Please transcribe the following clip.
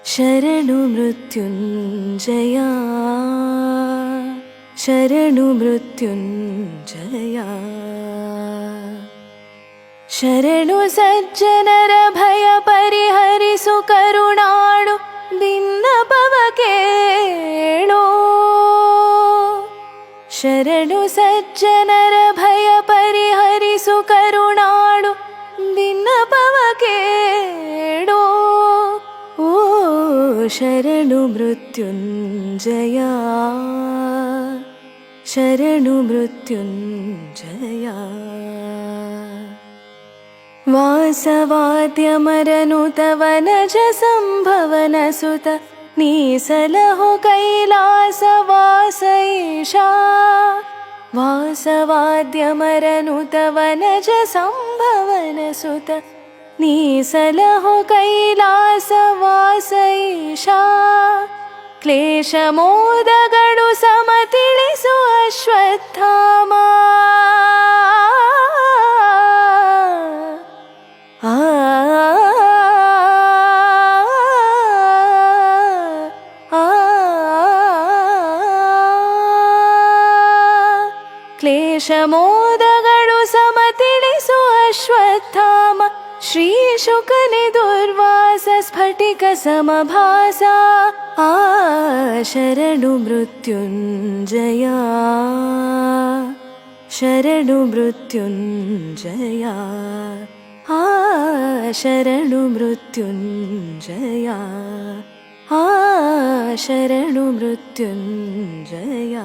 ಶರಣು ಮೃತ್ಯುಂಜಯ ಶರಣು ಮೃತ್ಯುಂಜಯ ಶರಣು ಸಜ್ಜನರ ಭಯ ಪರಿಹರಿಸು ಕರುಣಾಳು ಬಿನ್ನಪವ ಕೇಳು ಶರಣು ಸಜ್ಜನರ ಭಯ ಪರಿಹರಿಸು ಕರುಣಾಳು ಬಿನ್ನಪವ ಕೇಳು ಓ ಶರಣು ಮೃತ್ಯುಂಜಯ ಶರಣು ಮೃತ್ಯುಂಜಯ ವಾಸವಾದ್ಯಮರನುತ ವನಜ ಸಂಭವನ ಸುತ ನೀಸಲಹು ಕೈಲಾಸ ವಾಸೈಷಾ ವಾಸವಾದ್ಯಮರನುತ ವನಜ ಸಂಭವನ ಸುತ ನೀಸಲಹು ಕೈಲಾಸ ವಾಸೈಷಾ ಕ್ಲೇಶ ಮೋದಗಳು ಸಮತಿಳಿಸು ಅಶ್ವತ್ಥಾಮ ಕ್ಲೇಶ ಮೋದಗಳು ಸಮತಿಳಿಸು ಅಶ್ವತ್ಥಾಮ ಶ್ರೀ ಶುಕನಿ ದುರ್ವಾಸ ಸ್ಫಟಿಕ ಸಮಭಾಸ ಆ ಶರಣು ಮೃತ್ಯುಂಜಯ ಶರಣು ಮೃತ್ಯುಂಜಯ ಆ ಶರಣು ಮೃತ್ಯುಂಜಯ ಆ ಶರಣು ಮೃತ್ಯುಂಜಯ